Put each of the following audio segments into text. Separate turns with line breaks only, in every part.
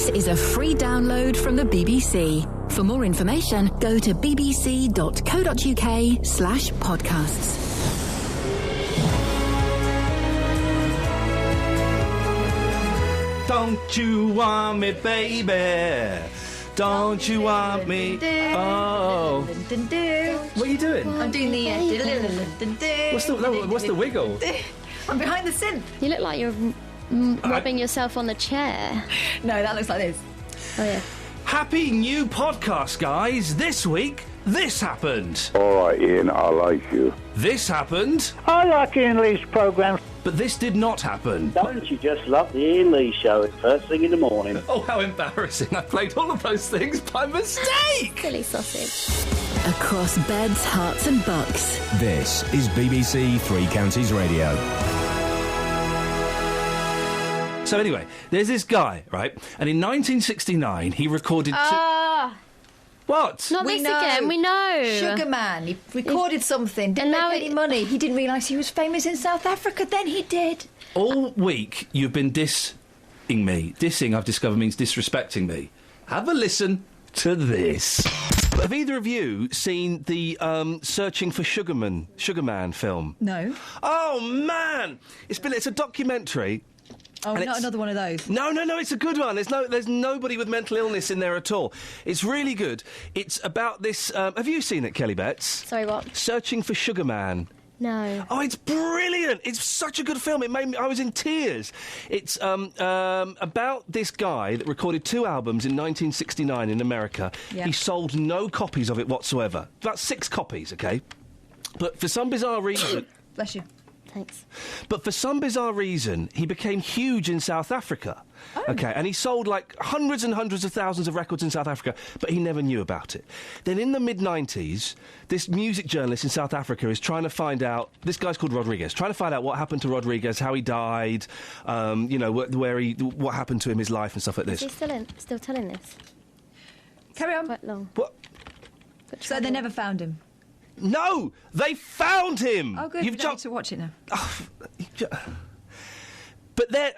This is a free download from the BBC. For more information, go to bbc.co.uk/podcasts.
Don't you want me, baby? Don't you want me? Oh. What are you doing?
I'm doing the...
What's the wiggle?
I'm behind the synth.
You look like you're rubbing yourself on the chair.
No, that looks like this.
Oh, yeah.
Happy new podcast, guys. This week, this happened.
All right, Ian, I like you.
This happened.
I like Ian Lee's programme.
But this did not happen.
Don't you just love the Ian Lee show first thing in the morning?
Oh, how embarrassing. I played all of those things by mistake.
Silly sausage.
Across beds, hearts and bucks.
This is BBC Three Counties Radio.
So anyway, there's this guy, right? And in 1969, he recorded... What?
Not this again, we know.
Sugar Man. He recorded something, didn't make any money. He didn't realise he was famous in South Africa. Then he did.
All week, you've been dissing me. Dissing, I've discovered, means disrespecting me. Have a listen to this. Have either of you seen the Searching for Sugar Man film?
No.
Oh, man! It's a documentary...
Oh, not another one of those.
No, it's a good one. There's nobody with mental illness in there at all. It's really good. It's about this... have you seen it, Kelly Betts?
Sorry, what?
Searching for Sugar Man.
No.
Oh, it's brilliant! It's such a good film. It made me... I was in tears. It's about this guy that recorded 2 albums in 1969 in America.
Yeah.
He sold no copies of it whatsoever. About 6 copies, OK? But for some bizarre reason...
Bless you.
Thanks.
But for some bizarre reason, he became huge in South Africa. Oh. OK, and he sold, like, hundreds and hundreds of thousands of records in South Africa, but he never knew about it. Then in the mid-90s, this music journalist in South Africa is trying to find out... This guy's called Rodriguez. Trying to find out what happened to Rodriguez, how he died, what happened to him, his life and stuff like this.
Is he still telling this?
Carry on.
Quite long.
What?
So they never found him?
No! They found him!
Oh, good. You don't need to watch it now.
But they're...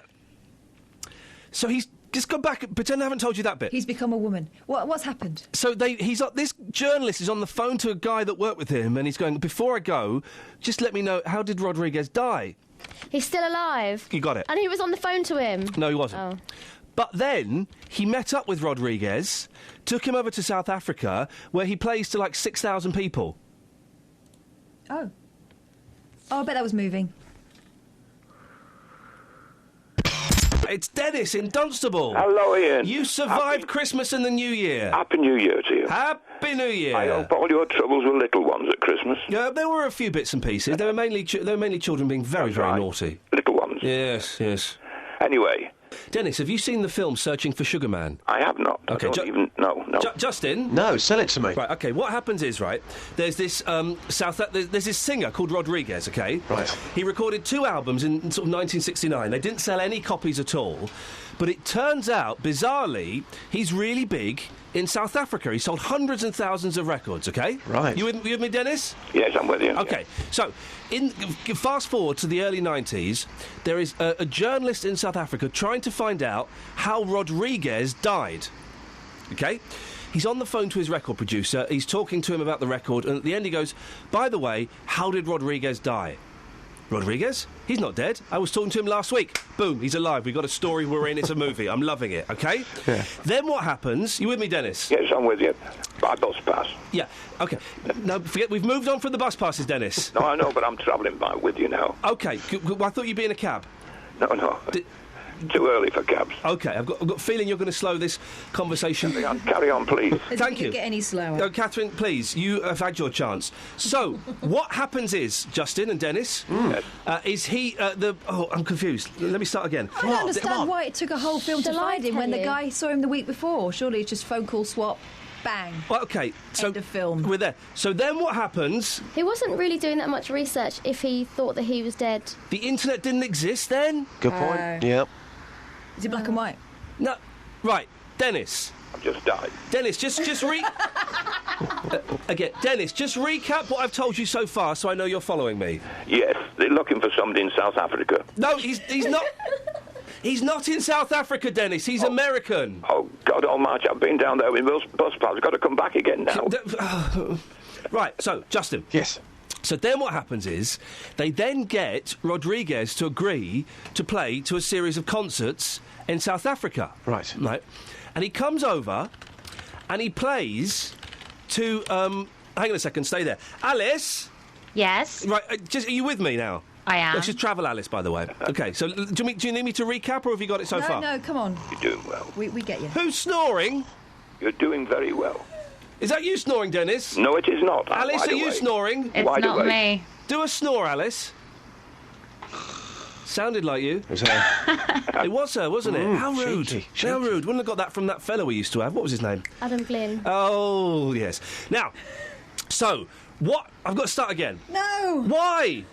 So he's just gone back... Pretend I haven't told you that bit.
He's become a woman. What's happened?
So this journalist is on the phone to a guy that worked with him, and he's going, before I go, just let me know, how did Rodriguez die?
He's still alive.
You got it.
And he was on the phone to him.
No, he wasn't.
Oh.
But then he met up with Rodriguez, took him over to South Africa, where he plays to like 6,000 people.
Oh, I bet that was moving.
It's Dennis in Dunstable.
Hello, Ian.
You survived Christmas and the New Year.
Happy New Year to you.
Happy New Year.
I hope all your troubles were little ones at Christmas.
Yeah, there were a few bits and pieces. There were mainly children being very, very naughty.
Little ones.
Yes.
Anyway.
Dennis, have you seen the film Searching for Sugar Man?
I have not.
Okay,
No.
Justin?
No, sell it to me.
Right, OK, what happens is, right, there's this there's this singer called Rodriguez, OK?
Right.
He recorded 2 albums in sort of 1969. They didn't sell any copies at all. But it turns out, bizarrely, he's really big in South Africa. He sold hundreds and thousands of records, OK?
Right.
You with me, Dennis?
Yes, I'm with you.
OK, so, fast forward to the early 90s, there is a journalist in South Africa trying to find out how Rodriguez died. OK? He's on the phone to his record producer, he's talking to him about the record, and at the end he goes, by the way, how did Rodriguez die? Rodriguez? He's not dead. I was talking to him last week. Boom, he's alive. We've got a story we're in. It's a movie. I'm loving it, OK?
Yeah.
Then what happens... You with me, Dennis?
Yes, I'm with you. By bus pass.
Yeah, OK. No, forget, we've moved on from the bus passes, Dennis.
No, I know, but I'm travelling by with you now.
OK, I thought you'd be in a cab.
No. Too early for cabs.
OK, I've got a feeling you're going to slow this conversation...
Carry on, please.
Thank you.
Get any slower.
Catherine, please, you have had your chance. So, what happens is, Justin and Dennis, is he I'm confused. Let me start again.
I don't understand why it took a whole film to
Shall I
find him
tell
when the
you?
guy saw him the week before. Surely it's just phone call swap, bang.
Well, OK, so...
End of film.
We're there. So then what happens...
He wasn't really doing that much research if he thought that he was dead.
The internet didn't exist then?
Good point. Yep.
Is it black and white?
No. Right, Dennis.
I've just died.
Dennis, just again, Dennis, just recap what I've told you so far so I know you're following me.
Yes, they're looking for somebody in South Africa.
No, he's not... He's not in South Africa, Dennis. He's American.
Oh, God almighty, I've been down there with bus pass. I've got to come back again now.
Right, so, Justin.
Yes.
So then what happens is they then get Rodriguez to agree to play to a series of concerts in South Africa.
Right.
Right. And he comes over and he plays to... hang on a second, stay there. Alice?
Yes?
Right, are you with me now?
I am.
This is Travel Alice, by the way. OK, so do you need me to recap or have you got it so far?
No, come on.
You're doing well.
We get you.
Who's snoring?
You're doing very well.
Is that you snoring, Dennis?
No, it is not. I'm
Alice,
wide
are you
awake.
snoring?
It's
Wide
not
awake.
me.
Do a snore, Alice. Sounded like you.
Was that?
It was her, wasn't it? How rude.
cheeky,
How
cheeky.
rude. Wouldn't have got that from that fellow we used to have. What was his name?
Adam Glynn.
Oh, yes. Now, so, what... I've got to start again.
No!
Why?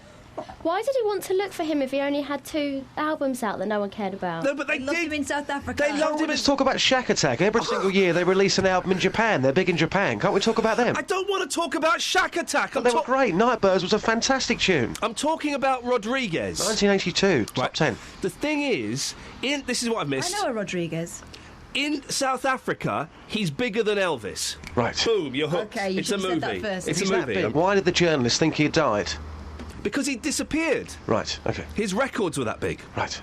Why did he want to look for him if he only had 2 albums out that no one cared about?
No, but
They
they
loved
did.
him in South Africa.
They loved him.
Let's talk about Shack Attack. Every single year they release an album in Japan. They're big in Japan. Can't we talk about them?
I don't want to talk about Shack Attack.
They were great. Nightbirds was a fantastic tune.
I'm talking about Rodriguez.
1982, top 10.
The thing is, this is what I've
I
missed.
know a Rodriguez.
In South Africa, he's bigger than Elvis.
Right.
Boom, you're hooked.
Okay, you
it's a
should have
movie.
said that first.
It's
He's
a
that
movie.
big. Why did the journalist think he had died?
Because he disappeared.
Right, okay.
His records were that big.
Right.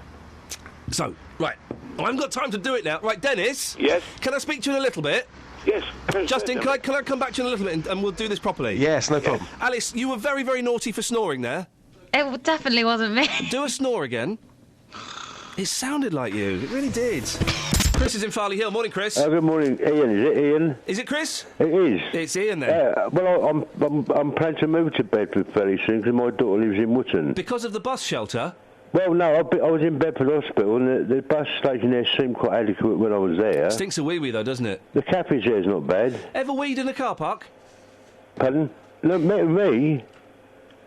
So, right. I haven't got time to do it now. Right, Dennis?
Yes?
Can I speak to you in a little bit?
Yes.
Justin, can I come back to you in a little bit and we'll do this properly?
Yes, no problem.
Alice, you were very, very naughty for snoring there.
It definitely wasn't me.
Do a snore again. It sounded like you. It really did. Chris is in Farley Hill. Morning, Chris.
Good morning, Ian. Is it Ian?
Is it Chris?
It is.
It's Ian then.
Well, I'm planning to move to Bedford very soon because my daughter lives in Wootton.
Because of the bus shelter?
Well, no, I was in Bedford Hospital and the bus station there seemed quite adequate when I was there.
Stinks a wee-wee though, doesn't it?
The cafes there's not bad.
Ever weed in a car park?
Pardon? No, me?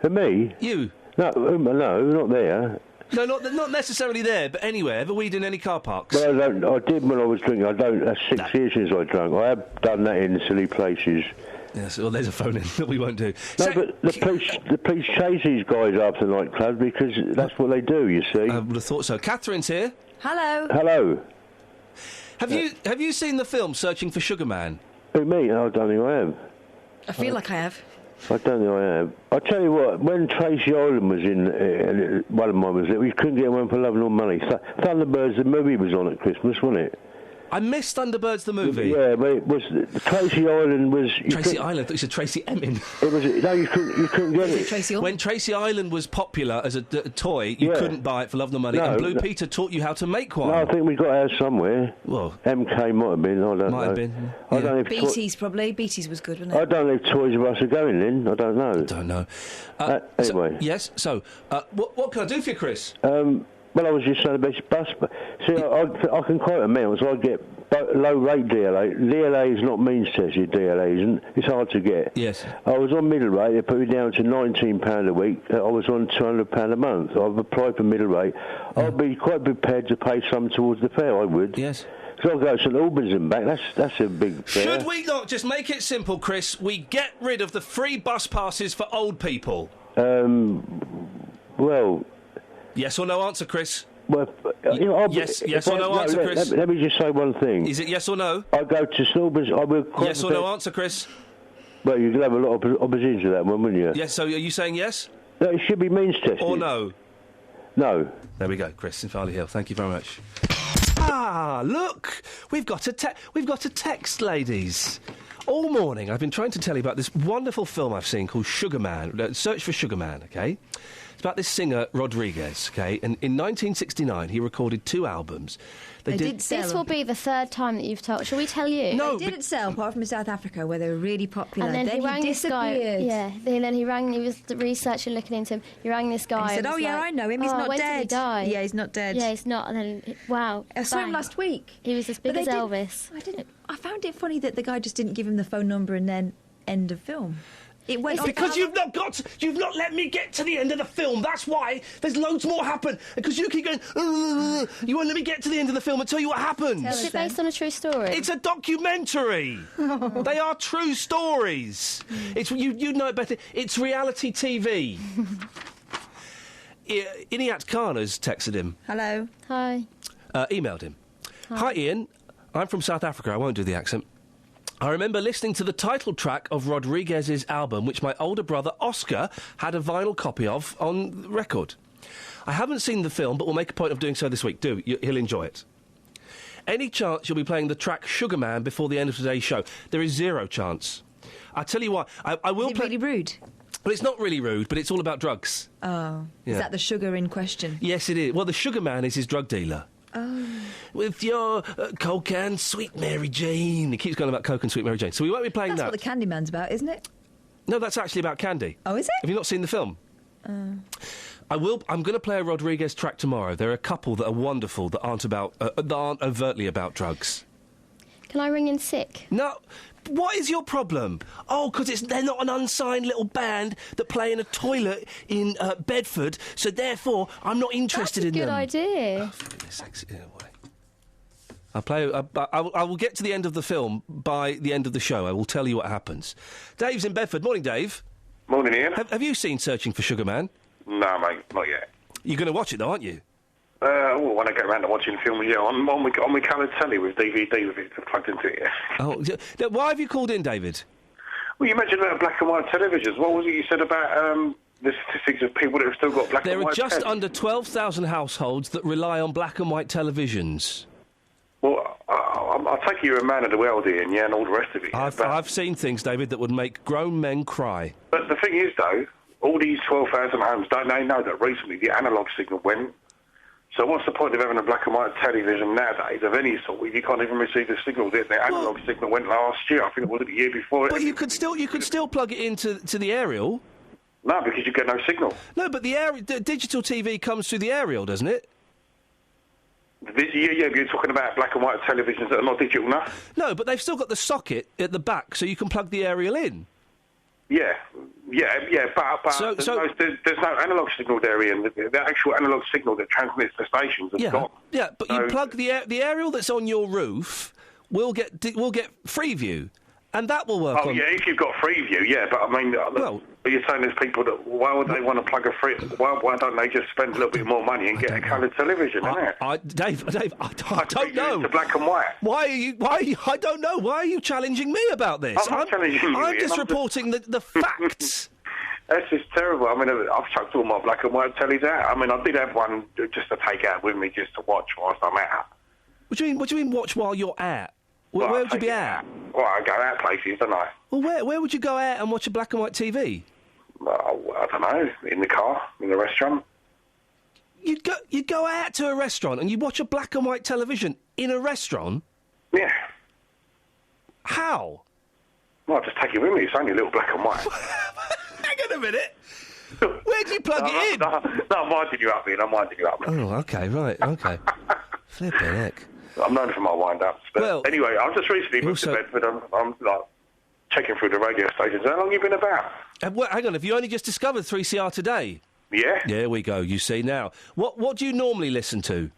For me?
You?
No, not there.
No, not necessarily there, but anywhere. Ever weed in any car parks?
Well, I did when I was drinking. That's 6 years since I drank. I have done that in silly places.
Yes, well, there's a phone in that we won't do.
No, but the police chase these guys after nightclubs because that's what they do, you see.
I would have thought so. Catherine's here.
Hello.
Hello.
Have you seen the film Searching for Sugar Man?
Who, me? I don't think I have.
I feel like I have.
I don't think I have. I'll tell you what, when Tracy Island was in, one of mine was there, we couldn't get one for love nor money. Thunderbirds, the movie was on at Christmas, wasn't it?
I missed Thunderbirds the movie.
Yeah, but it was, Tracy Island was...
Tracy Island? I thought you said Tracy Emin.
It was, no, you couldn't get it.
When Tracy Island was popular as a toy, you couldn't buy it for love nor money, and Blue Peter taught you how to make one.
No, I think we got ours somewhere.
Well,
MK might have been, I don't know.
Might have been.
I don't know if
Beatties, probably. Beatties was good, wasn't it?
I don't know if Toys R Us are going in. I don't know.
Don't know.
Anyway.
So, what can I do for you, Chris?
Well, I was just saying about bus. See, I can quote amounts. I get low rate DLA. DLA is not means tested. DLA isn't. It's hard to get.
Yes.
I was on middle rate. They put me down to £19 a week. I was on £200 a month. I've applied for middle rate. I'd be quite prepared to pay some towards the fare. I would.
Yes.
So I'll go to St Albans and back. That's a big fare.
Should we not just make it simple, Chris? We get rid of the free bus passes for old people.
Well.
Yes or no answer, Chris?
Well,
yes or no answer, Chris?
Let me just say one thing.
Is it yes or no?
I go to St Albans. I will.
Yes or no answer, Chris?
Well, you could have a lot of opposition to that one, wouldn't you?
Yes. So are you saying yes?
No, it should be means tested.
Or no?
No.
There we go, Chris in Farley Hill. Thank you very much. Look, we've got a text, ladies. All morning I've been trying to tell you about this wonderful film I've seen called Sugar Man. Search for Sugar Man, OK? It's about this singer, Rodriguez, OK? And in 1969, he recorded 2 albums. They did
sell
This
them.
will be the 3rd time that you've told. Shall we tell you?
No,
They didn't sell, apart from in South Africa, where they were really popular.
And then he rang this guy.
disappeared.
Yeah. Then he rang. He was researching, looking into him. He rang this guy.
And he said,
and
"Oh
was
yeah,
like,
I know him. He's
"Oh,
not
when
dead."
Did he die?
Yeah, he's not dead.
Yeah, he's not. And then wow,
I saw him
bang.
last week.
He was as big
But
as
they
Elvis.
I found it funny that the guy just didn't give him the phone number and then end of film. It went on
because
for-
you've not let me get to the end of the film. That's why there's loads more happen. Because you keep going, you won't let me get to the end of the film and tell you what happens.
Is it based on a true story?
It's a documentary. They are true stories. It's you know it better. It's reality TV. Iniat Khan has texted him.
Hello.
Hi.
emailed him. Hi, Ian. I'm from South Africa. I won't do the accent. I remember listening to the title track of Rodriguez's album, which my older brother Oscar had a vinyl copy of on record. I haven't seen the film, but we'll make a point of doing so this week. He'll enjoy it. Any chance you'll be playing the track Sugar Man before the end of today's show? There is zero chance. I tell you what, I will play...
Is it really rude?
Well, it's not really rude, but it's all about drugs.
Oh.
Yeah.
Is that the sugar in question?
Yes, it is. Well, the Sugar Man is his drug dealer.
Oh.
With your Coke and Sweet Mary Jane. He keeps going about Coke and Sweet Mary Jane. So we won't be playing
That's
that.
what the Candyman's about, isn't it?
No, that's actually about candy.
Oh, is it?
Have you not seen the film? I'm going to play a Rodriguez track tomorrow. There are a couple that are wonderful that aren't overtly about drugs.
Can I ring in sick?
No. What is your problem? Oh, because they're not an unsigned little band that play in a toilet in Bedford, so therefore I'm not interested in them.
That's a good idea.
Oh, for goodness sakes, I will get to the end of the film by the end of the show. I will tell you what happens. Dave's in Bedford. Morning, Dave.
Morning, Ian.
Have you seen Searching for Sugar Man?
No, mate, not yet.
You're going to watch it, though, aren't you?
When I get around to watching films, yeah, on my coloured telly with DVD with it plugged into it, yeah.
Oh, why have you called in, David?
Well, you mentioned about black and white televisions. What was it you said about the statistics of people that have still got black and white
There are just
telly?
under 12,000 households that rely on black and white televisions.
Well, I'll take you a man of the world, Ian, yeah, and all the rest of it.
I've seen things, David, that would make grown men cry.
But the thing is, though, all these 12,000 homes, don't they know that recently the analogue signal went? So what's the point of having a black and white television nowadays of any sort if you can't even receive the signal? The analogue signal went last year. I think it was the year before.
But you could still plug it into the aerial.
No, because you get no signal.
No, but the digital TV comes through the aerial, doesn't it?
Yeah, but you're talking about black and white televisions that are not digital enough?
No, but they've still got the socket at the back, so you can plug the aerial in.
Yeah, but there's no analogue signal there, Ian. The actual analogue signal that transmits the stations has gone.
Yeah, but you plug the aerial that's on your roof will get Freeview, and that will work.
Oh, yeah, if you've got Freeview, yeah, but I mean, but you're saying there's people that why would they want to plug a free? Why don't they just spend a little bit more money and get a coloured television?
Dave, I don't know.
It's black and white.
Why are you? I don't know. Why are you challenging me about this?
I'm not challenging you.
I'm just reporting the facts.
That's just terrible. I mean, I've chucked all my black and white tellies out. I mean, I did have one just to take out with me, just to watch whilst I'm out.
What do you mean? Watch while you're out? Where would you be at?
Well, I go out places, don't I?
Well, where would you go out and watch a black and white TV?
Well, I don't know. In the car, in the restaurant.
You'd go out to a restaurant and you'd watch a black and white television in a restaurant?
Yeah.
How?
Well, I'll just take it with me. It's only a little black and white.
Hang on a minute. Where do you plug it in?
No, I'm winding you up, Ian. I'm winding you up.
Oh, okay, right, okay. Flipping heck.
I'm known for my wind-ups. But anyway, I've just recently moved to Bedford. I'm like checking through the radio stations. How long have you been about?
Hang on, have you only just discovered 3CR today?
Yeah.
There we go, you see now. What do you normally listen to?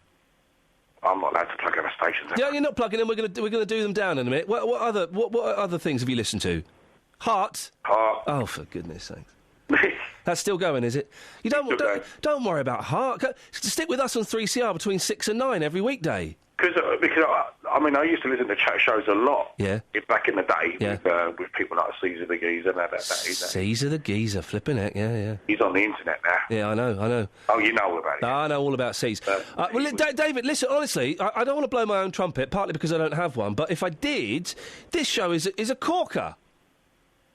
I'm not allowed to plug other stations.
Yeah, you're not plugging in. We're going to do them down in a minute. What other things have you listened to? Heart. Oh, for goodness sakes. That's still going, is it? You don't worry about Heart. Stick with us on 3CR between 6 and 9 every weekday.
Because I mean, I used to listen to chat shows a lot.
Yeah.
Back in the day, with people like Caesar the Geezer and that.
Caesar the Geezer, flipping heck, yeah.
He's on the internet now.
Yeah, I know.
Oh, you know about it.
I know all about Caesar. David, listen, honestly, I don't want to blow my own trumpet, partly because I don't have one, but if I did, this show is a corker.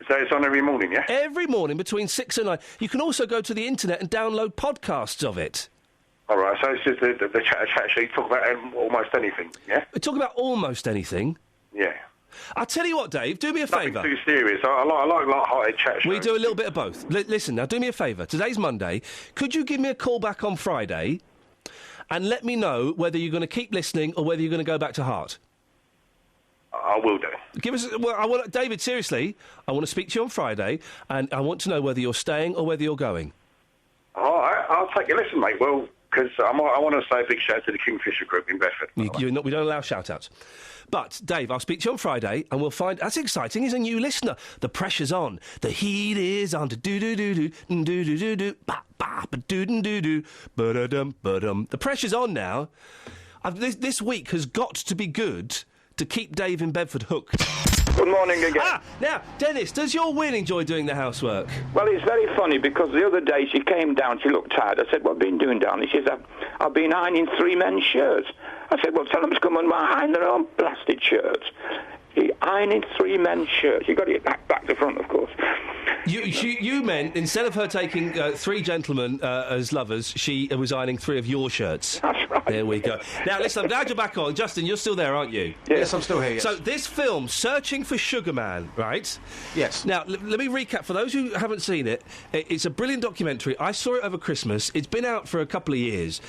So it's on every morning, yeah?
Every morning between 6 and 9. You can also go to the internet and download podcasts of it.
All right, so it's just the chat show. You talk about almost anything, yeah?
We talk about almost anything.
Yeah.
I'll tell you what, Dave, do me a favour.
Nothing too serious. I like light-hearted chat shows.
We do a little bit of both. Listen, now, do me a favour. Today's Monday. Could you give me a call back on Friday and let me know whether you're going to keep listening or whether you're going to go back to Heart?
I will do.
Give us. Well, David, seriously, I want to speak to you on Friday, and I want to know whether you're staying or whether you're going.
All right, I'll take your listen, mate. Well, because I want to say a big shout out to the Kingfisher Group in Bedford.
We don't allow shout-outs. But, Dave, I'll speak to you on Friday, and we'll find... That's exciting. He's a new listener. The pressure's on. The heat is on. Do-do-do-do, do-do-do-do, ba-ba-ba-do-do-do, ba-da-dum, ba-dum. The pressure's on now. This week has got to be good to keep Dave in Bedford hooked.
Good morning again.
Now, Dennis, does your Win enjoy doing the housework?
Well, it's very funny because the other day she came down, she looked tired. I said, what have you been doing down there? She said, I've been ironing 3 men's shirts. I said, well, tell them to come and iron their own blasted shirts. Ironing 3 men's shirts. You got it back to front, of course.
You meant, instead of her taking 3 gentlemen as lovers, she was ironing 3 of your shirts.
That's right.
There we go. Now, listen, I'm glad you're back on. Justin, you're still there, aren't you?
Yes, I'm still here, yes.
So, this film, Searching for Sugar Man, right?
Yes.
Now, let me recap. For those who haven't seen it, it's a brilliant documentary. I saw it over Christmas. It's been out for a couple of years.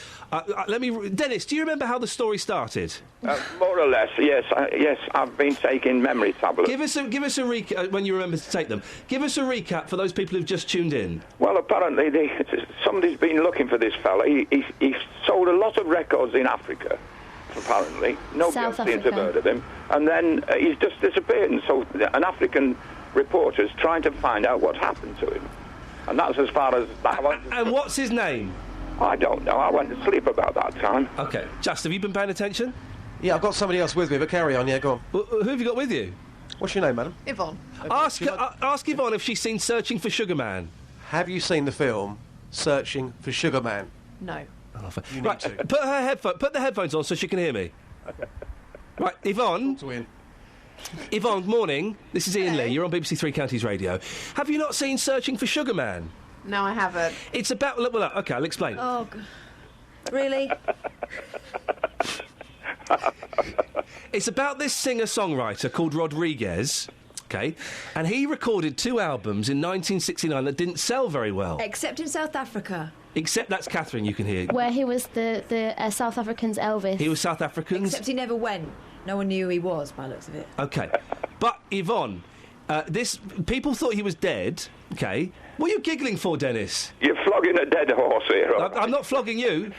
Dennis, do you remember how the story started?
More or less, yes. Yes, I've been taking memory tablets.
Give us a recap when you remember to take them. Give us a recap for those people who've just tuned in.
Well, apparently somebody's been looking for this fella. He sold a lot of records in Africa, apparently. Nobody seems to have heard of him. And then he's just disappeared. And so an African reporter's trying to find out what happened to him. And that's as far as that went.
And what's his name?
I don't know. I went to sleep about that time.
OK. Just, have you been paying attention?
Yeah, I've got somebody else with me, but carry on. Yeah, go on.
Who have you got with you?
What's your name, madam?
Yvonne.
Ask Yvonne if she's seen Searching for Sugar Man.
Have you seen the film Searching for Sugar Man?
No.
You need to.
Put the headphones on so she can hear me. Right, Yvonne. Yvonne, morning. This is Iain Lee. You're on BBC Three Counties Radio. Have you not seen Searching for Sugar Man?
No, I haven't.
It's about... Well, OK, I'll explain.
Oh, God. Really?
It's about this singer-songwriter called Rodriguez, OK? And he recorded 2 albums in 1969 that didn't sell very well.
Except in South Africa.
Except that's Catherine, you can hear.
Where he was the South African's Elvis.
He was South African's...
Except he never went. No one knew who he was, by the looks of it.
OK. But, Yvonne, people thought he was dead, OK? What are you giggling for, Dennis?
You're flogging a dead horse here.
I'm not flogging you.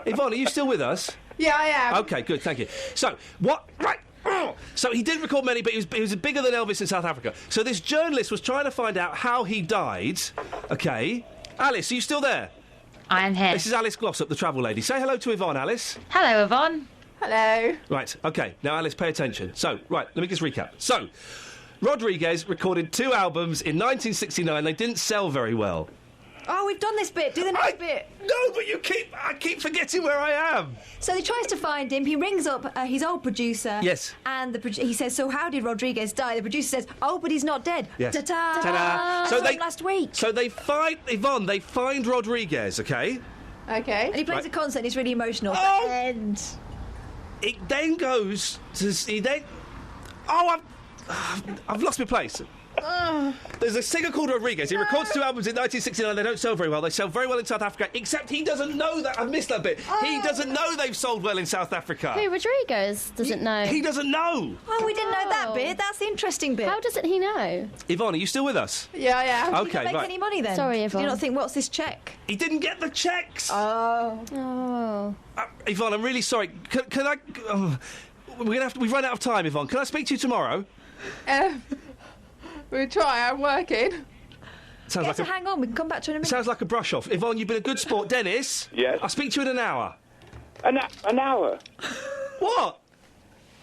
Yvonne, are you still with us?
Yeah, I am.
OK, good, thank you. So, what... Right. So he didn't record many, but he was bigger than Elvis in South Africa. So this journalist was trying to find out how he died. OK. Alice, are you still there?
I am here.
This is Alice Glossop, the travel lady. Say hello to Yvonne, Alice.
Hello, Yvonne.
Hello.
Right, OK. Now, Alice, pay attention. So, right, let me just recap. So, Rodriguez recorded 2 albums in 1969. They didn't sell very well.
Oh, we've done this bit. Do the next bit.
No, but I keep forgetting where I am.
So he tries to find him. He rings up his old producer.
Yes.
And he says, so how did Rodriguez die? The producer says, oh, but he's not dead.
Yes.
Ta-ta!
Ta-da!
So last week.
So they find, Yvonne, they find Rodriguez, OK?
OK.
And he plays a concert and he's really emotional.
Oh!
And
It then goes to... I've lost my place. There's a singer called Rodriguez. He records 2 albums in 1969. They don't sell very well. They sell very well in South Africa, except he doesn't know that. I've missed that bit. He doesn't know they've sold well in South Africa.
Who, Rodriguez doesn't know?
He doesn't know.
Oh, we didn't know that bit. That's the interesting bit.
How doesn't he know?
Yvonne, are you still with us?
Yeah, I am.
OK,
Did he not make any money then?
Sorry, Yvonne.
Do you not think, what's this cheque?
He didn't get the checks.
Oh.
Yvonne, I'm really sorry. Can I... we've run out of time, Yvonne. Can I speak to you tomorrow?
We'll try. I'm working.
Hang on. We can come back to it in a minute.
Sounds like a brush-off. Yvonne, you've been a good sport. Dennis?
Yes?
I'll speak to you in an hour.
An hour?
What?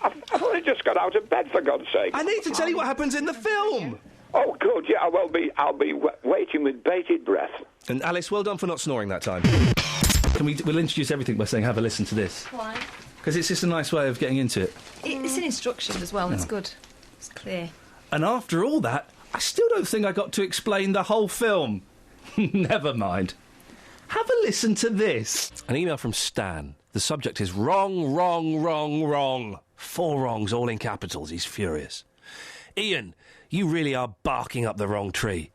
I've only just got out of bed, for God's sake.
I need to tell you what happens in the film.
Oh, good, yeah, I'll be waiting with bated breath.
And Alice, well done for not snoring that time. We'll introduce everything by saying, have a listen to this.
Why?
Because it's just a nice way of getting into it.
It's an instruction as well. It's good. It's clear.
And after all that, I still don't think I got to explain the whole film. Never mind. Have a listen to this. An email from Stan. The subject is wrong, wrong, wrong, wrong. 4 wrongs, all in capitals. He's furious. Iain, you really are barking up the wrong tree.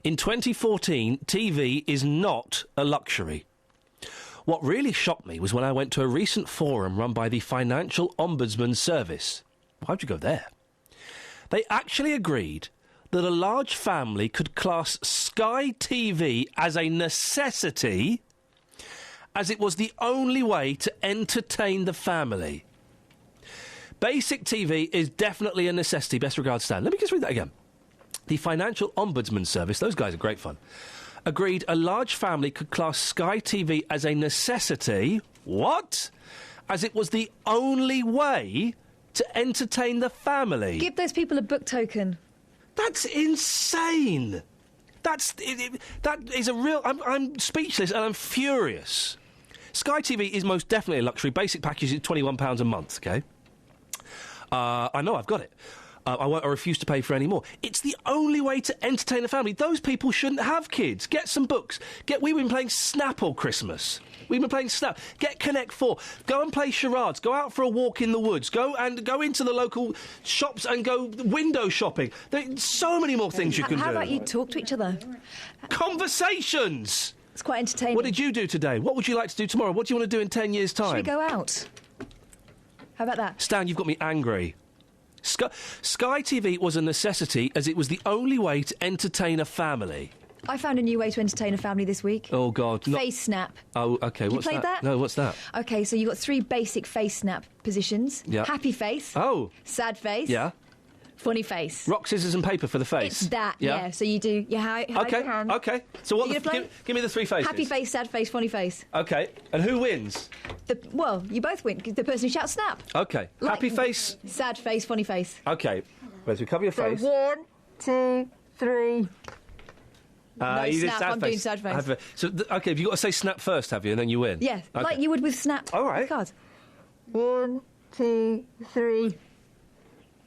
In 2014, TV is not a luxury. What really shocked me was when I went to a recent forum run by the Financial Ombudsman Service. Why'd you go there? They actually agreed that a large family could class Sky TV as a necessity, as it was the only way to entertain the family. Basic TV is definitely a necessity. Best regards, Stan. Let me just read that again. The Financial Ombudsman Service, those guys are great fun, agreed a large family could class Sky TV as a necessity. What? as it was the only way to entertain the family.
Give those people a book token.
That's insane. That is a real... I'm speechless and I'm furious. Sky TV is most definitely a luxury. Basic package is £21 a month, OK? I know, I've got it. I refuse to pay for any more. It's the only way to entertain a family. Those people shouldn't have kids. Get some books. We've been playing Snap all Christmas. We've been playing Snap. Get Connect 4. Go and play charades. Go out for a walk in the woods. Go into the local shops and go window shopping. There's so many more things you can do.
How about you talk to each other?
Conversations!
It's quite entertaining.
What did you do today? What would you like to do tomorrow? What do you want to do in 10 years' time?
Should we go out? How about that?
Stan, you've got me angry. Sky TV was a necessity as it was the only way to entertain a family.
I found a new way to entertain a family this week.
Oh, God.
Face snap.
Oh, OK.
What's that? You played that?
No, what's that?
OK, so you've got 3 basic face snap positions.
Yeah.
Happy face.
Oh.
Sad face.
Yeah.
Funny face.
Rock, scissors and paper for the face.
It's that, yeah. So you do your hand.
OK. So what? Give me the 3 faces.
Happy face, sad face, funny face.
OK. And who wins?
Well, you both win, because the person who shouts snap.
OK. Happy face.
Sad face, funny face.
OK. Whereas we cover your face.
1, 2, 3... No,
you did
snap,
sad
I'm
face.
doing sad face.
So, OK, you've got to say snap first, have you? And then you win?
Yeah,
okay.
like you would with snap.
All right.
Cards. 1, 2, 3...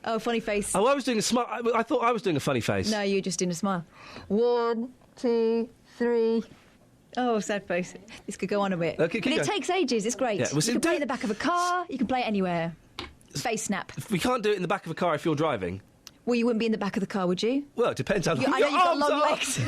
Oh, funny face.
Oh, I was doing a smile. I thought I was doing a funny face.
No, you're just doing a smile. 1, 2, 3... Oh, sad face. This could go on a bit.
Okay,
but it takes ages. It's great.
Yeah,
you can play it in the back of a car. You can play it anywhere. Face snap.
We can't do it in the back of a car if you're driving.
Well, you wouldn't be in the back of the car, would you?
Well, it depends how long
I know
your
you've got
arms
long
are.
legs.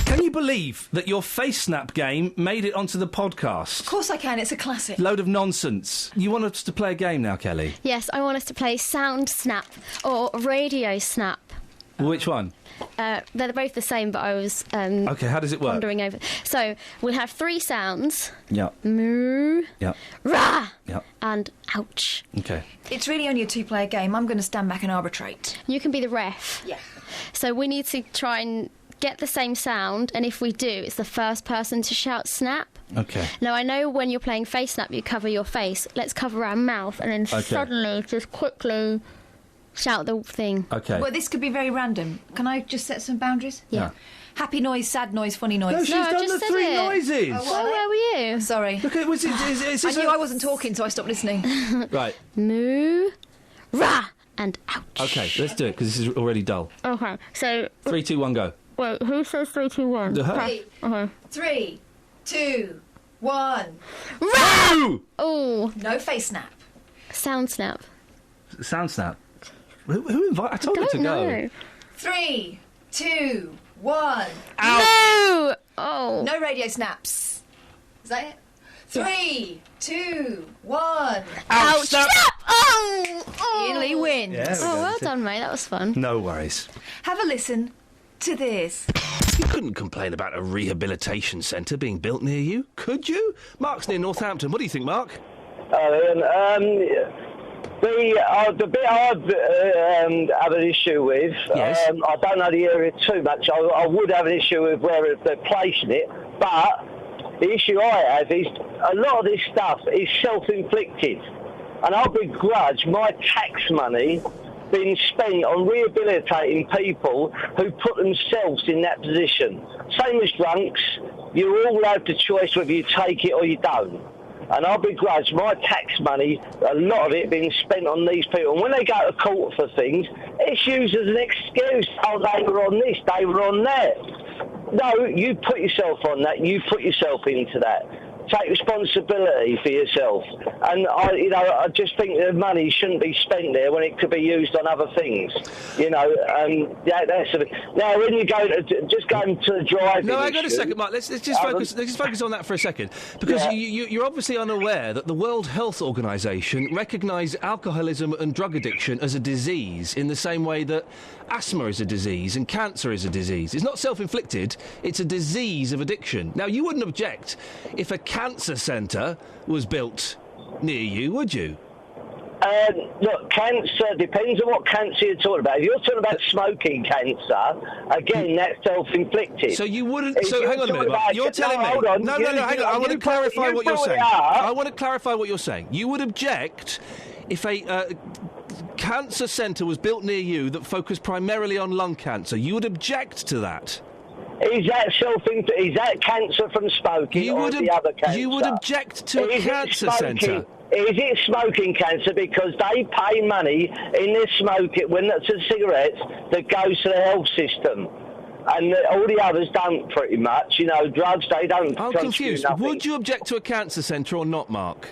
Can you believe that your face snap game made it onto the podcast?
Of course I can. It's a classic.
Load of nonsense. You want us to play a game now, Kelly?
Yes, I want us to play Sound Snap or Radio Snap.
Which one?
They're both the same, but I was
OK, how does it work?
Wondering over. So we'll have 3 sounds.
Yeah.
Moo.
Yeah.
Rah.
Yeah.
And ouch.
OK.
It's really only a 2-player game. I'm going to stand back and arbitrate.
You can be the ref.
Yeah.
So we need to try and get the same sound, and if we do, it's the first person to shout snap.
OK.
Now, I know when you're playing face snap, you cover your face. Let's cover our mouth, and then suddenly, just quickly shout the thing.
OK.
Well, this could be very random. Can I just set some boundaries?
Yeah.
Happy noise, sad noise, funny noise.
No, she's done the 3 noises.
Oh, where were you?
Sorry.
Look, I
knew I wasn't talking, so I stopped listening.
Right.
Moo, rah, and ouch.
OK, let's do it, because this is already dull.
Okay, so...
3, 2, 1, go.
Wait, who says 3, 2, 1?
Okay. 3, 2, 1.
Rah!
Oh.
No face snap.
Sound snap.
Sound snap. Who invited? I told her to go.
3, 2, 1.
No! Oh.
No radio snaps. Is that it? 3, 2, 1.
Ouch!
Snap!
Oh!
Ian Lee wins.
Yeah,
well done, mate. That was fun.
No worries.
Have a listen to this.
You couldn't complain about a rehabilitation centre being built near you, could you? Mark's near Northampton. What do you think, Mark?
Ian, the bit I'd have an issue with,
yes.
I don't know the area too much. I would have an issue with where they're placing it, but the issue I have is a lot of this stuff is self-inflicted, and I begrudge my tax money being spent on rehabilitating people who put themselves in that position. Same as drunks, you all have the choice whether you take it or you don't. And I begrudge my tax money, a lot of it being spent on these people. And when they go to court for things, it's used as an excuse. Oh, they were on this, they were on that. No, you put yourself on that, you put yourself into that. Take responsibility for yourself. And I just think the money shouldn't be spent there when it could be used on other things. That's now when you go just going to the driving.
No, hang on a
issue,
second, Mark. Let's just focus on that for a second, because you're obviously unaware that the World Health Organization recognised alcoholism and drug addiction as a disease in the same way that asthma is a disease and cancer is a disease. It's not self-inflicted; it's a disease of addiction. Now, you wouldn't object if a cancer centre was built near you, would you?
Look, cancer depends on what cancer you're talking about. If you're talking about smoking cancer, again, that's self-inflicted.
So you wouldn't...
If
So hang on a minute, Mark. You're telling me...
hold on.
No, hang on. I want to clarify what you're saying. I want to clarify what you're saying. You would object if a cancer centre was built near you that focused primarily on lung cancer. You would object to that?
Is that cancer from smoking or the other cancer?
You would object to a cancer centre?
Is it smoking cancer because they pay money in their smoking, when it's a cigarettes, that goes to the health system? And all the others don't, pretty much. You know, drugs, they don't.
I'm confused. Nothing. Would you object to a cancer centre or not, Mark?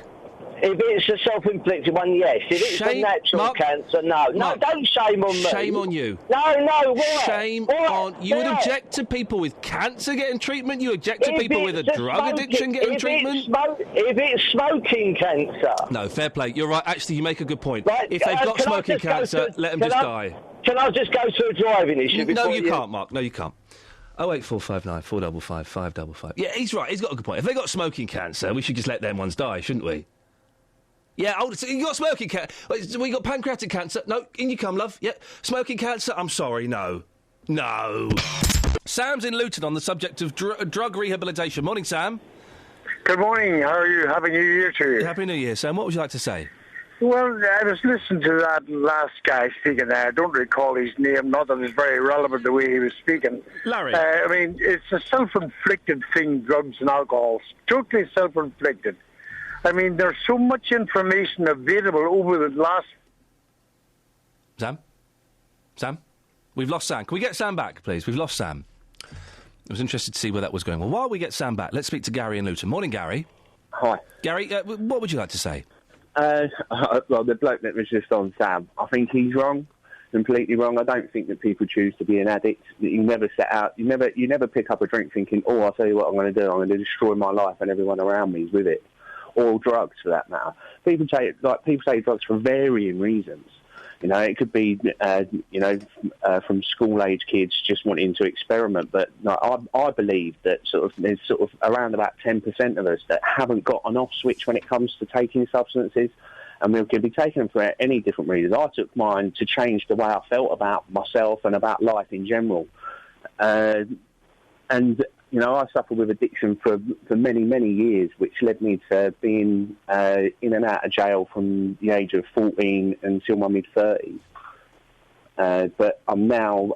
If it's a self-inflicted one, yes. If it's a natural cancer, no. No, don't shame on me.
Shame on you.
No, why?
Shame on... You would object to people with cancer getting treatment? You object to people with a drug addiction getting treatment?
If it's smoking cancer...
No, fair play. You're right. Actually, you make a good point.
Right,
if they've got smoking cancer, let them just die.
Can I just go to a driving issue?
No, you can't, Mark. No, you can't. 08459 455 555. Yeah, he's right. He's got a good point. If they've got smoking cancer, we should just let them ones die, shouldn't we? Yeah, so you got smoking cancer. We got pancreatic cancer. No, in you come, love. Yeah, smoking cancer. I'm sorry, no. Sam's in Luton on the subject of drug rehabilitation. Morning, Sam.
Good morning. How are you? Happy New Year to you.
Happy New Year, Sam. What would you like to say?
Well, I was listening to that last guy speaking there. I don't recall his name. Not that it's very relevant the way he was speaking.
Larry.
I mean, it's a self-inflicted thing, drugs and alcohol. Totally self-inflicted. I mean, there's so much information available over the last...
Sam? We've lost Sam. Can we get Sam back, please? We've lost Sam. I was interested to see where that was going. Well, while we get Sam back, let's speak to Gary in Luton. Morning, Gary.
Hi.
Gary, what would you like to say?
Well, the bloke that was just on Sam, I think he's wrong. Completely wrong. I don't think that people choose to be an addict. You never set out... You never pick up a drink thinking, oh, I'll tell you what I'm going to do. I'm going to destroy my life and everyone around me is with it. Or drugs, for that matter. People take drugs for varying reasons. You know, it could be, from school-age kids just wanting to experiment. But no, I believe that there's around about 10% of us that haven't got an off switch when it comes to taking substances, and we could be taking them for any different reasons. I took mine to change the way I felt about myself and about life in general, and. You know, I suffered with addiction for many, many years, which led me to being in and out of jail from the age of 14 until my mid-30s. But I'm now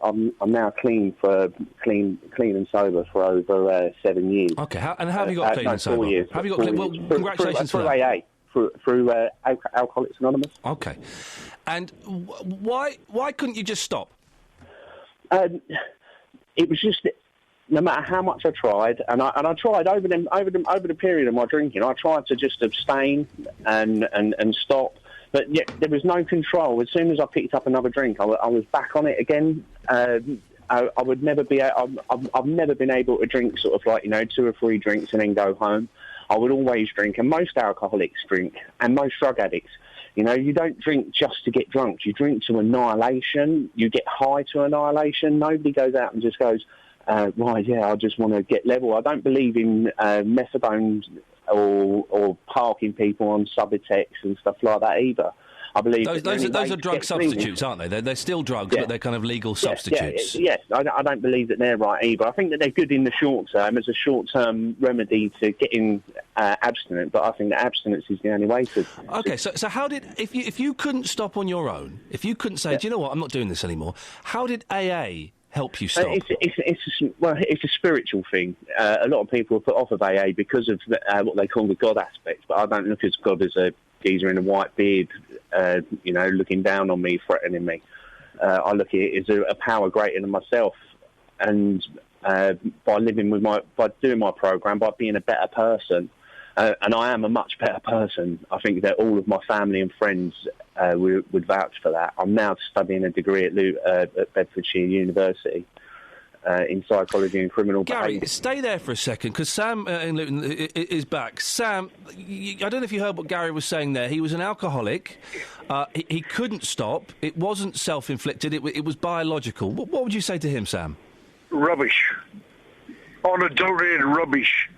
clean and sober for over 7 years.
Okay, how have you got clean and sober?
4 years.
Have you got clean? Well, congratulations
through AA, through Alcoholics Anonymous.
Okay, and why couldn't you just stop?
It was just. No matter how much I tried, and I tried over the period of my drinking, I tried to just abstain and stop, but yet there was no control. As soon as I picked up another drink, I was back on it again. I would never be. I've never been able to drink 2 or 3 drinks and then go home. I would always drink, and most alcoholics drink, and most drug addicts. You know, you don't drink just to get drunk. You drink to annihilation. You get high to annihilation. Nobody goes out and just goes. I just want to get level. I don't believe in methadone or parking people on Subutex and stuff like that either. I believe
those are drug substitutes, aren't they? They're still drugs, but they're kind of legal substitutes.
Yes, I don't believe that they're right either. I think that they're good in the short term as a short-term remedy to getting abstinent, but I think that abstinence is the only way to...
Okay, so how did... If you couldn't stop on your own, if you couldn't say, do you know what, I'm not doing this anymore, how did AA... help you stop?
It's a spiritual thing. A lot of people are put off of AA because of what they call the God aspect, but I don't look at God as a geezer in a white beard, looking down on me, threatening me. I look at it as a power greater than myself, and by doing my program, by being a better person, and I am a much better person. I think that all of my family and friends would vouch for that. I'm now studying a degree at Bedfordshire University in psychology and criminal behaviour.
Gary, stay there for a second, because Sam in Luton is back. Sam, I don't know if you heard what Gary was saying there. He was an alcoholic. He couldn't stop. It wasn't self-inflicted. It was biological. What would you say to him, Sam?
Rubbish. Unadulterated rubbish.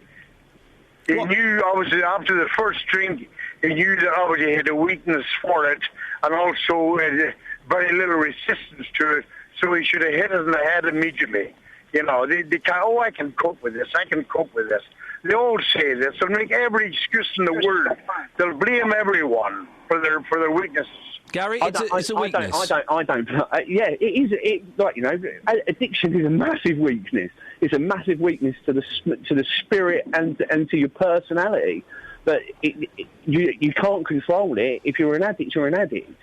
He knew, obviously, after the first drink, he knew that obviously he had a weakness for it, and also very little resistance to it, so he should have hit it in the head immediately. You know, they can't, oh, I can cope with this, I can cope with this. They all say this. They'll make every excuse in the world. They'll blame everyone for their weaknesses.
Gary, it's a weakness.
I don't. Yeah, it is. Like, you know, addiction is a massive weakness. It's a massive weakness to the spirit and to your personality. But you can't control it. If you're an addict, you're an addict.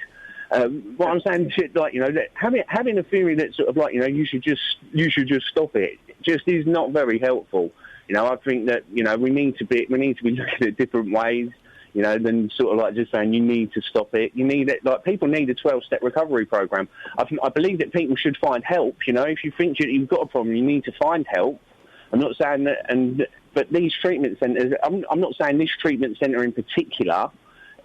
What I'm saying, like, you know, that having a theory that sort of like, you know, you should just stop it, just is not very helpful. You know, I think that, you know, we need to be looking at different ways, you know, than sort of like just saying you need to stop it. You need it, like, people need a 12-step recovery program. I believe that people should find help. You know, if you think you've got a problem, you need to find help. I'm not saying that, but these treatment centres, I'm not saying this treatment centre in particular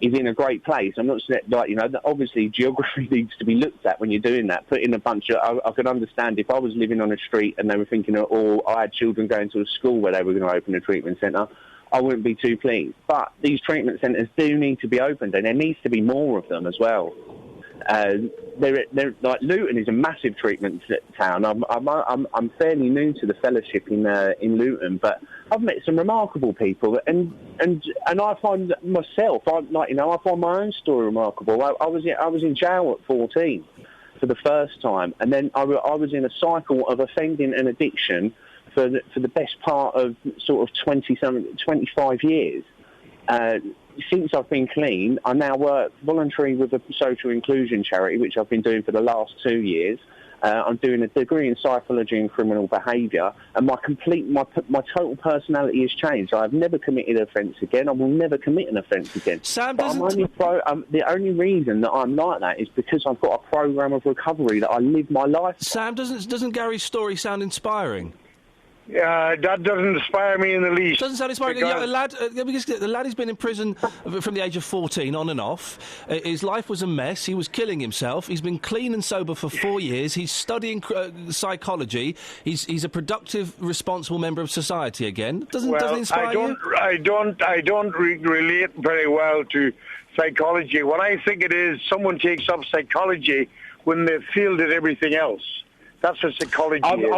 is in a great place. I'm not saying, like, you know, that obviously geography needs to be looked at when you're doing that. Put in a bunch of, I could understand if I was living on a street and they were thinking, or I had children going to a school where they were going to open a treatment centre, I wouldn't be too pleased. But these treatment centres do need to be opened, and there needs to be more of them as well. They're like, Luton is a massive treatment town. I'm fairly new to the fellowship in Luton, but I've met some remarkable people, and I find myself, I find my own story remarkable. I was in jail at 14 for the first time, and then I was in a cycle of offending and addiction for the best part of sort of 25 years. Since I've been clean, I now work voluntary with a social inclusion charity, which I've been doing for the last 2 years. I'm doing a degree in psychology and criminal behaviour, and my total personality has changed. I've never committed an offence again. I will never commit an offence again.
Sam
the only reason that I'm like that is because I've got a programme of recovery that I live my life.
Sam, doesn't Gary's story sound inspiring?
That doesn't inspire me in the least.
Doesn't sound inspiring. The lad has been in prison from the age of 14 on and off. His life was a mess. He was killing himself. He's been clean and sober for 4 years. He's studying psychology. He's a productive, responsible member of society again. Doesn't inspire you?
I don't relate very well to psychology. What I think it is, someone takes up psychology when they've failed at everything else. That's what psychology is.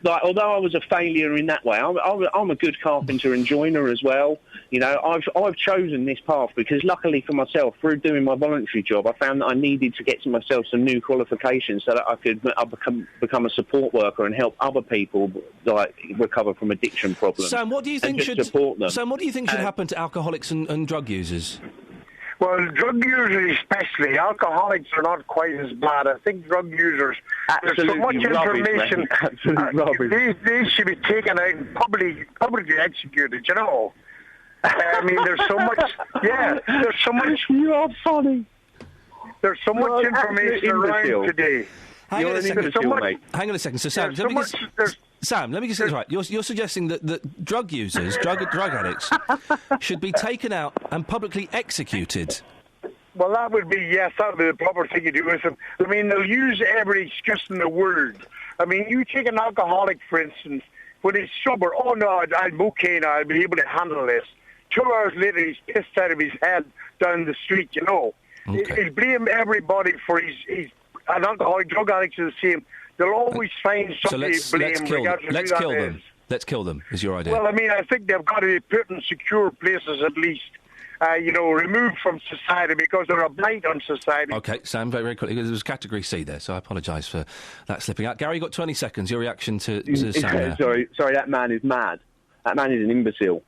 Although I was a failure in that way, I'm a good carpenter and joiner as well. You know, I've chosen this path because, luckily for myself, through doing my voluntary job, I found that I needed to get to myself some new qualifications so that I could become a support worker and help other people like recover from addiction problems.
Sam, what do you think should
support them?
Sam, what do you think should happen to alcoholics and drug users?
Well, drug users especially. Alcoholics are not quite as bad. I think drug users, there's so much information. They should be taken out and publicly executed, you know. I mean, there's so much... Yeah, there's so much...
You are funny.
There's so much information around today.
Hang on a second. So, Sam, let me just get this right. You're suggesting that drug users, drug addicts, should be taken out and publicly executed?
Well, that would be the proper thing to do with them. I mean, they'll use every excuse in the world. I mean, you take an alcoholic, for instance, when he's sober, oh no, I'm okay now, I'll be able to handle this. 2 hours later, he's pissed out of his head down the street, you know. Okay. He'll blame everybody for his an alcoholic, drug addicts are the same. They'll always find somebody to blame.
Let's kill them. Let's kill them, is your idea.
Well, I mean, I think they've got to be put in secure places at least. Removed from society because they're a blight on society.
OK, Sam, very, very quickly. There was category C there, so I apologise for that slipping out. Gary, you've got 20 seconds. Your reaction to Sam there.
Sorry, that man is mad. That man is an imbecile.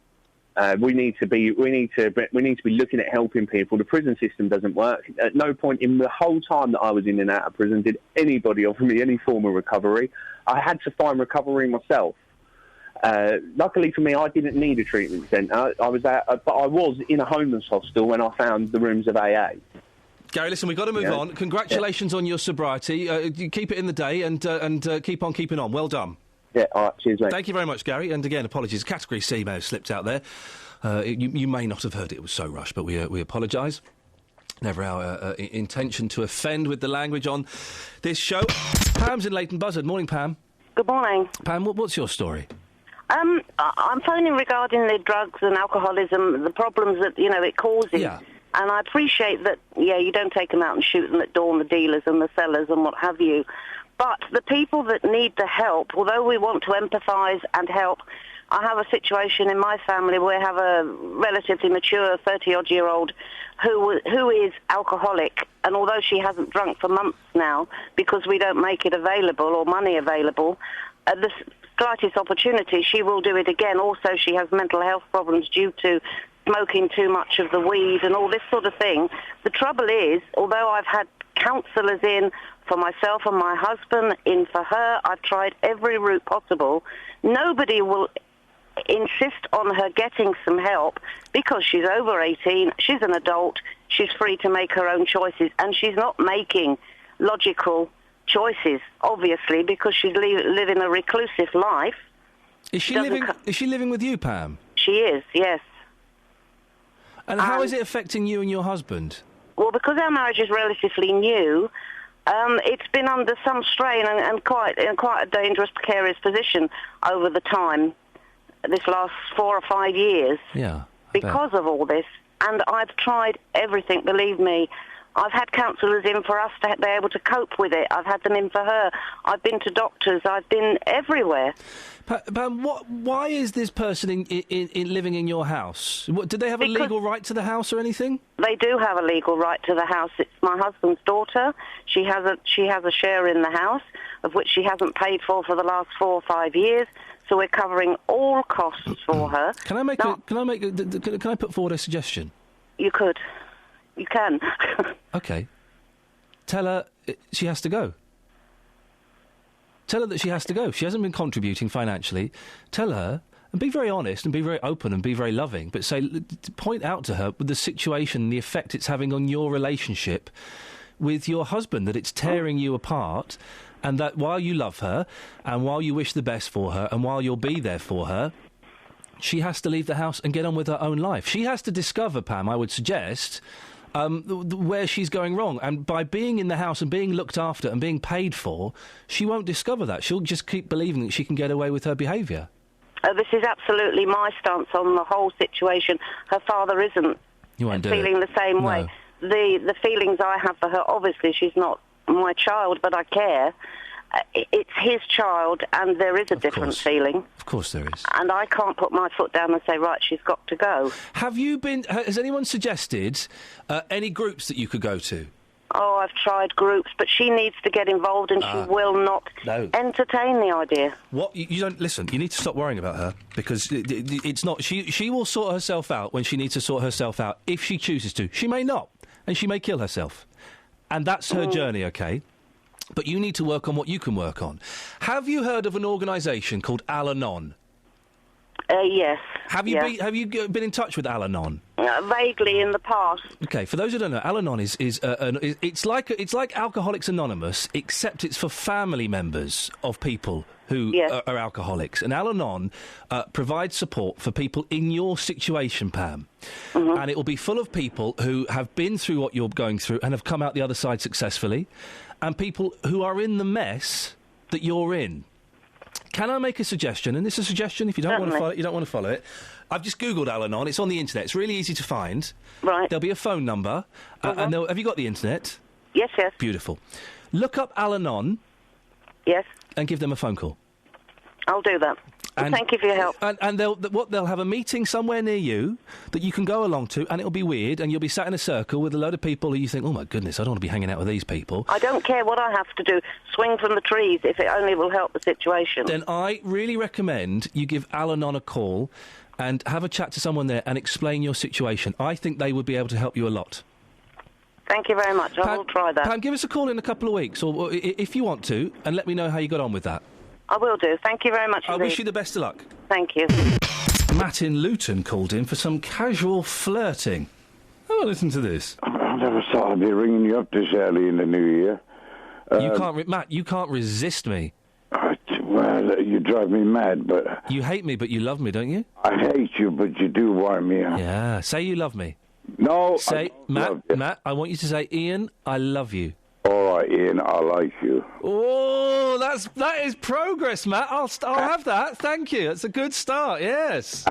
We need to be looking at helping people. The prison system doesn't work. At no point in the whole time that I was in and out of prison did anybody offer me any form of recovery. I had to find recovery myself. Luckily for me, I didn't need a treatment centre. But I was in a homeless hostel when I found the rooms of AA.
Gary, listen, we've got to move on. Congratulations on your sobriety. You keep it in the day and keep on keeping on. Well done.
Yeah, all right, cheers, mate.
Thank you very much, Gary. And again, apologies. Category C may have slipped out there. You may not have heard it was so rushed, but we apologise. Never our intention to offend with the language on this show. Pam's in Leighton Buzzard. Morning, Pam.
Good morning.
Pam, what's your story?
I'm phoning regarding the drugs and alcoholism, the problems that, it causes.
Yeah.
And I appreciate that, you don't take them out and shoot them at dawn, the dealers and the sellers and what have you. But the people that need the help, although we want to empathise and help, I have a situation in my family where I have a relatively mature 30-odd-year-old who is alcoholic, and although she hasn't drunk for months now because we don't make it available or money available, at the slightest opportunity she will do it again. Also, she has mental health problems due to smoking too much of the weed and all this sort of thing. The trouble is, although I've had counsellors in for myself and my husband, in for her, I've tried every route possible, nobody will insist on her getting some help because she's over 18, she's an adult, she's free to make her own choices, and she's not making logical choices, obviously, because she's living a reclusive life.
Is she living with you, Pam?
She is, yes.
And how is it affecting you and your husband?
Well, because our marriage is relatively new, it's been under some strain and quite a dangerous, precarious position over the time, this last 4 or 5 years.
Yeah.
Because of all this. And I've tried everything, believe me. I've had counsellors in for us to be able to cope with it. I've had them in for her. I've been to doctors. I've been everywhere.
Pam, why is this person in living in your house? Do they have a legal right to the house or anything?
They do have a legal right to the house. It's my husband's daughter. She has a share in the house, of which she hasn't paid for the last 4 or 5 years. So we're covering all costs for her.
Can I put forward a suggestion?
You could. You can.
Okay. Tell her she has to go. Tell her that she has to go. She hasn't been contributing financially. Tell her, and be very honest and be very open and be very loving, but point out to her the situation, the effect it's having on your relationship with your husband, that it's tearing you apart, and that while you love her and while you wish the best for her and while you'll be there for her, she has to leave the house and get on with her own life. She has to discover, Pam, I would suggest, where she's going wrong. And by being in the house and being looked after and being paid for, she won't discover that. She'll just keep believing that she can get away with her behaviour.
This is absolutely my stance on the whole situation. Her father isn't feeling the same way. The feelings I have for her, obviously she's not my child, but I care. It's his child, and there is a different feeling.
Of course there is.
And I can't put my foot down and say, right, she's got to go.
Has anyone suggested any groups that you could go to?
Oh, I've tried groups, but she needs to get involved, and she will not entertain the idea.
What? You don't... Listen, you need to stop worrying about her, because it's not... She will sort herself out when she needs to sort herself out, if she chooses to. She may not, and she may kill herself. And that's her journey, OK? But you need to work on what you can work on. Have you heard of an organisation called Al-Anon?
Yes.
Have you been in touch with Al-Anon?
Vaguely in the past.
Okay, for those who don't know, Al-Anon it's like Alcoholics Anonymous, except it's for family members of people who are alcoholics. And Al-Anon provides support for people in your situation, Pam. Mm-hmm. And it will be full of people who have been through what you're going through and have come out the other side successfully, and people who are in the mess that you're in. Can I make a suggestion? And this is a suggestion. If you don't want to follow it, you don't want to follow it. I've just Googled Al-Anon. It's on the internet. It's really easy to find.
Right.
There'll be a phone number. And have you got the internet?
Yes, yes.
Beautiful. Look up Al-Anon.
Yes.
And give them a phone call.
I'll do that. Thank you for your help.
And they'll have a meeting somewhere near you that you can go along to, and it'll be weird, and you'll be sat in a circle with a load of people who you think, oh my goodness, I don't want to be hanging out with these people.
I don't care what I have to do. Swing from the trees if it only will help the situation.
Then I really recommend you give Al-Anon a call and have a chat to someone there and explain your situation. I think they would be able to help you a lot.
Thank you very much. I will try that.
Pam, give us a call in a couple of weeks, or if you want to, and let me know how you got on with that.
I will do. Thank you very much indeed.
I wish you the best of luck.
Thank you.
Matt in Luton called in for some casual flirting. Oh, listen to this.
I never thought I'd be ringing you up this early in the new year.
Matt, you can't resist me.
Well, you drive me mad, but...
You hate me, but you love me, don't you?
I hate you, but you do warm me up.
Yeah. Say you love me.
No,
say, Matt, I want you to say, Iain, I love you.
All right, Iain, I like you.
Oh, that is progress, Matt. I'll have that. Thank you. That's a good start. Yes.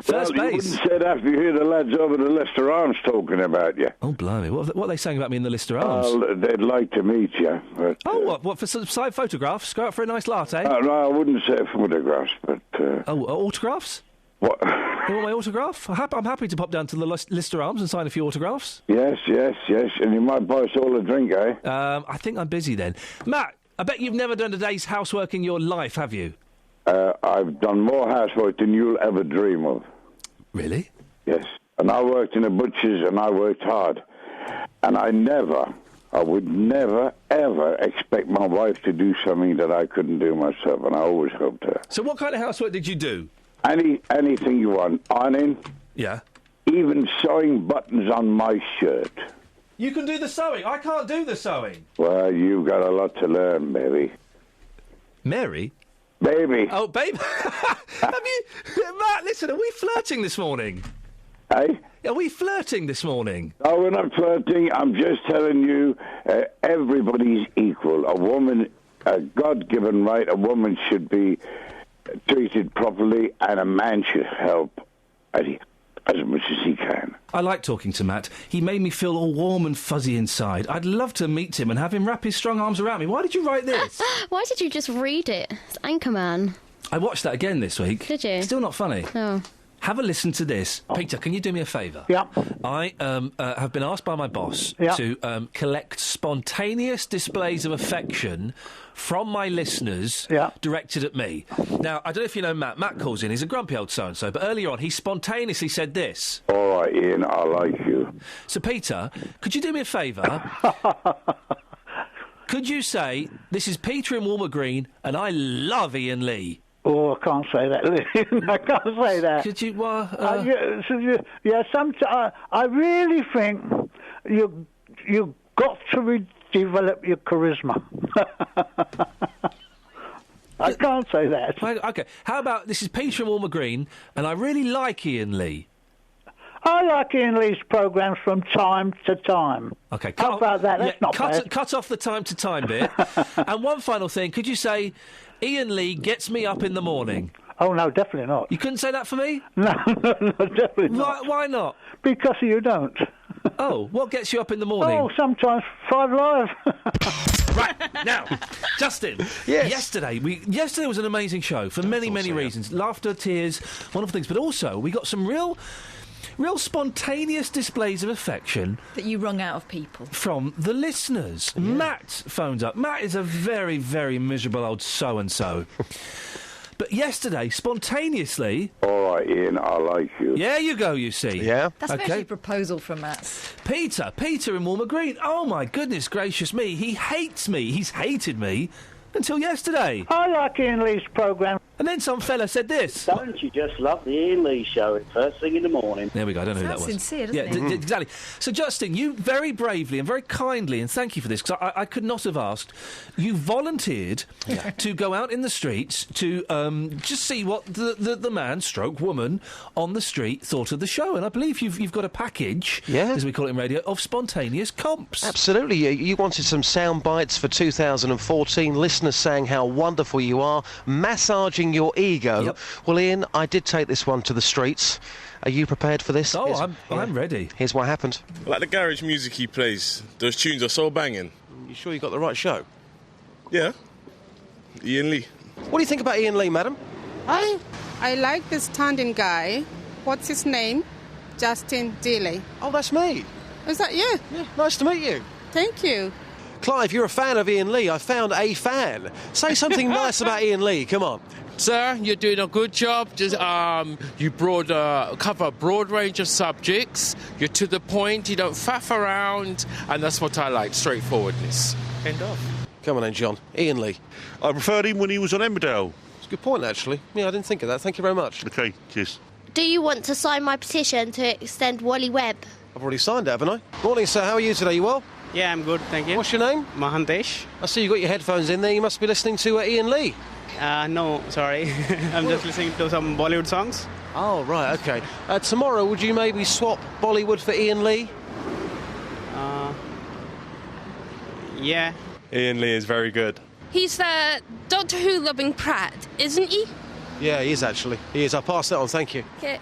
First
You
base.
wouldn't say that if you hear the lads over the Leicester Arms talking about you.
Oh, blimey. What are they saying about me in the Lister Arms?
Well, they'd like to meet you. But,
What, for some side photographs? Go out for a nice latte?
no, I wouldn't say photographs, but...
autographs?
What?
You want my autograph? I'm happy to pop down to the Lister Arms and sign a few autographs.
Yes. And you might buy us all a drink, eh?
I think I'm busy then. Matt, I bet you've never done a day's housework in your life, have you?
I've done more housework than you'll ever dream of.
Really?
Yes. And I worked in a butcher's and I worked hard. And I would never, ever expect my wife to do something that I couldn't do myself, and I always helped her.
So what kind of housework did you do?
Anything you want. Ironing.
Yeah.
Even sewing buttons on my shirt.
You can do the sewing. I can't do the sewing.
Well, you've got a lot to learn, baby.
Mary?
Baby.
Oh, babe. Have you... Matt, listen, are we flirting this morning?
Hey?
Are we flirting this morning?
No, we're not flirting. I'm just telling you, everybody's equal. A woman, a God-given right, a woman should be treated properly, and a man should help as much as he can.
I like talking to Matt. He made me feel all warm and fuzzy inside. I'd love to meet him and have him wrap his strong arms around me. Why did you write this?
Why did you just read it? It's Anchorman.
I watched that again this week.
Did you?
Still not funny.
No.
Have a listen to this. Peter, can you do me a favour?
Yeah.
I have been asked by my boss
Yeah.
to collect spontaneous displays of affection from my listeners directed at me. Now, I don't know if you know Matt. Matt calls in. He's a grumpy old so-and-so, but earlier on he spontaneously said this.
All right, Ian, I like you.
So, Peter, could you do me a favour? Could you say, this is Peter in Walmer Green, and I love Iain Lee?
Oh, I can't say that. I can't say that.
Could you?
I really think you got to develop your charisma. I can't say that.
Okay. How about this is Peter in Walmer Green, and I really like Iain Lee.
I like Iain Lee's programmes from time to time.
Okay.
How about that? That's not bad.
Cut off the time to time bit. And one final thing, could you say, Iain Lee gets me up in the morning?
Oh, no, definitely not.
You couldn't say that for me?
No, definitely not.
Why not?
Because you don't.
Oh, what gets you up in the morning?
Oh, sometimes 5 Live.
Right, now, Justin.
Yes.
Yesterday was an amazing show for many reasons. Laughter, tears, wonderful things. But also, we got some real spontaneous displays of affection
that you wrung out of people
from the listeners. Yeah. Matt phoned up. Matt is a very, very miserable old so-and-so. But yesterday, spontaneously...
All right, Ian, I like you.
Yeah, you go, you see.
Yeah.
That's actually a proposal from Matt.
Peter in Walmer Green. Oh, my goodness gracious me. He hates me. He's hated me until yesterday.
I like Iain Lee's programme.
And then some fella said this.
Don't you just love the Iain Lee show first thing in the morning?
There we go, I don't know who that was.
Sincere, doesn't it?
Exactly. So, Justin, you very bravely and very kindly, and thank you for this, because I could not have asked, you volunteered to go out in the streets to just see what the man, stroke woman, on the street thought of the show. And I believe you've got a package, as we call it in radio, of spontaneous comps.
Absolutely. You wanted some sound bites for 2014, listeners saying how wonderful you are, massaging your ego.
Yep.
Well, Ian, I did take this one to the streets. Are you prepared for this?
Oh, I'm ready.
Here's what happened.
I like the garage music he plays. Those tunes are so banging.
You sure you got the right show?
Yeah. Iain Lee.
What do you think about Iain Lee, madam?
I like this standing guy. What's his name? Justin Dealey.
Oh, that's me.
Is that you?
Yeah, nice to meet you.
Thank you.
Clive, you're a fan of Iain Lee. I found a fan. Say something nice about Iain Lee. Come on.
Sir, you're doing a good job. Just you cover a broad range of subjects. You're to the point. You don't faff around, and that's what I like. Straightforwardness. End of.
Come on then, John. Iain Lee.
I preferred him when he was on Emmerdale.
It's a good point, actually. Yeah, I didn't think of that. Thank you very much.
OK, cheers.
Do you want to sign my petition to extend Wally Webb?
I've already signed it, haven't I? Morning, sir. How are you today? You well?
Yeah, I'm good, thank you.
What's your name?
Mahantesh.
I see you've got your headphones in there. You must be listening to Iain Lee.
No, sorry. I'm just listening to some Bollywood songs.
Oh, right, OK. Tomorrow, would you maybe swap Bollywood for Iain Lee?
Yeah.
Iain Lee is very good.
He's the Doctor Who loving Pratt, isn't he?
Yeah, he is actually. He is. I'll pass that on, thank you.
Okay.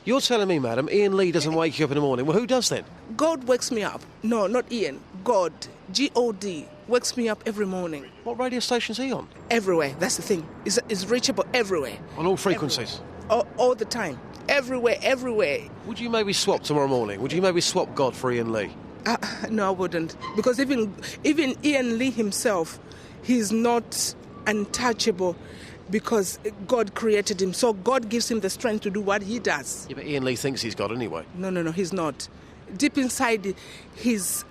You're telling me, madam, Iain Lee doesn't wake you up in the morning. Well, who does then?
God wakes me up. No, not Ian. God. G-O-D. Wakes me up every morning.
What radio station's he on?
Everywhere. That's the thing. It's reachable everywhere.
On all frequencies?
All the time. Everywhere.
Would you maybe swap tomorrow morning? Would you maybe swap God for Iain Lee?
No, I wouldn't. Because even Iain Lee himself, he's not untouchable because God created him. So God gives him the strength to do what he does.
Yeah, but Iain Lee thinks he's God anyway.
No, he's not. Deep inside his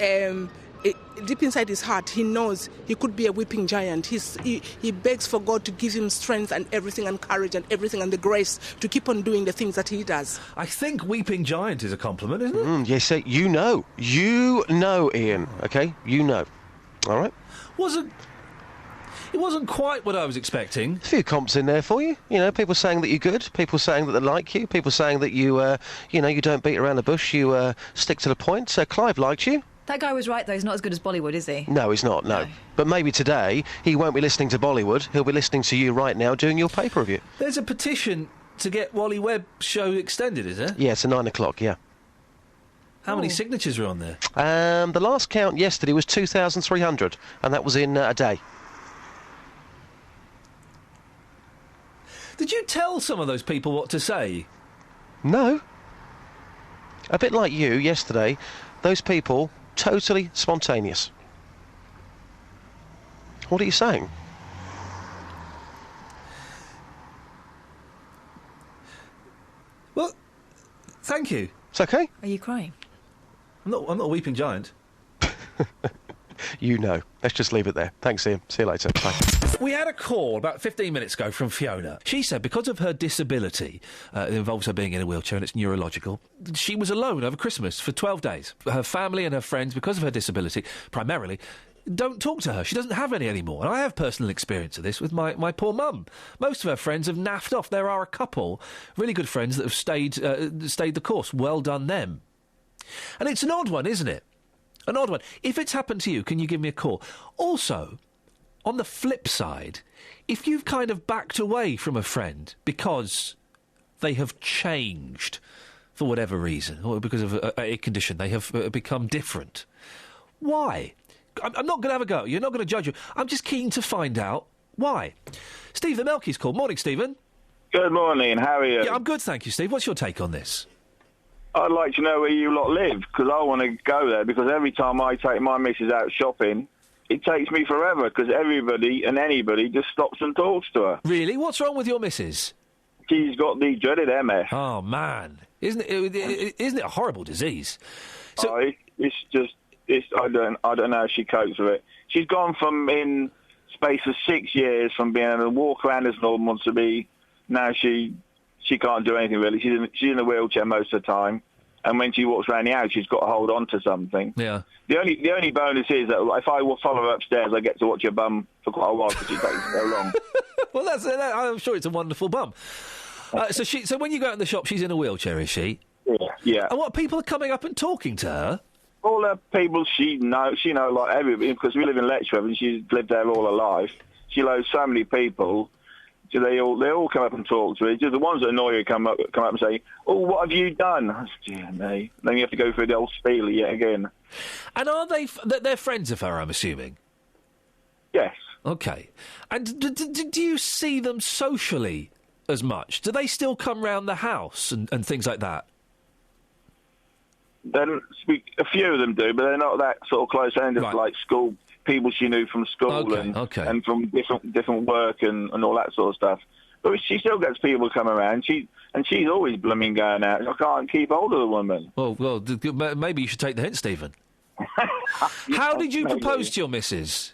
heart, he knows he could be a weeping giant. He begs for God to give him strength and everything and courage and everything and the grace to keep on doing the things that he does.
I think weeping giant is a compliment, isn't it?
Yes, you know. You know, Iain, OK? You know. All right?
It wasn't quite what I was expecting.
A few comps in there for you. You know, people saying that you're good, people saying that they like you, people saying that you, you don't beat around the bush, you stick to the point. Clive liked you.
That guy was right, though. He's not as good as Bollywood, is he?
No, he's not, no. But maybe today he won't be listening to Bollywood. He'll be listening to you right now doing your paper review.
There's a petition to get Wally Webb's show extended, is there?
Yeah, to 9 o'clock, yeah.
How many signatures are on there?
The last count yesterday was 2,300, and that was in a day.
Did you tell some of those people what to say?
No. A bit like you yesterday, those people, totally spontaneous. What are you saying?
Well, thank you.
It's okay.
Are you crying?
I'm not a weeping giant.
You know. Let's just leave it there. Thanks, Ian. See you later. Bye.
We had a call about 15 minutes ago from Fiona. She said because of her disability, it involves her being in a wheelchair and it's neurological, she was alone over Christmas for 12 days. Her family and her friends, because of her disability, primarily, don't talk to her. She doesn't have any anymore. And I have personal experience of this with my poor mum. Most of her friends have naffed off. There are a couple really good friends that have stayed the course. Well done them. And it's an odd one, isn't it? An odd one. If it's happened to you, can you give me a call? Also, on the flip side, if you've kind of backed away from a friend because they have changed for whatever reason, or because of a condition, they have become different, why? I'm not going to have a go. You're not going to judge you. I'm just keen to find out why. Steve the Melky's called. Morning, Stephen.
Good morning. How are you?
Yeah, I'm good, thank you, Steve. What's your take on this?
I'd like to know where you lot live, because I want to go there, because every time I take my missus out shopping, it takes me forever, because everybody and anybody just stops and talks to her.
Really? What's wrong with your missus?
She's got the dreaded MS.
Oh, man. Isn't it a horrible disease?
So, I don't know how she copes with it. She's gone from, in space of 6 years, from being able to walk around as normal to be, now she can't do anything really. She's in a wheelchair most of the time, and when she walks around the house, she's got to hold on to something.
Yeah.
The only bonus is that if I follow her upstairs, I get to watch her bum for quite a while because she takes so long.
Well, I'm sure it's a wonderful bum. So when you go out in the shop, she's in a wheelchair, is she?
Yeah.
And what, people are coming up and talking to her?
All the people she knows like everybody, because we live in Letchworth and she's lived there all her life. She knows so many people. So they all come up and talk to her. Just the ones that annoy her come up and say, "Oh, what have you done?" Oh, dear me. Then you have to go through the old spiel yet again.
And are they're friends of her, I'm assuming?
Yes.
Okay. And do you see them socially as much? Do they still come round the house and things like that?
Then a few of them do, but they're not that sort of close. They're just like school people she knew from school and from different work and all that sort of stuff. But she still gets people come around. She's always blooming going out. I can't keep hold of the woman.
Well, maybe you should take the hint, Stephen. How did you propose to your missus?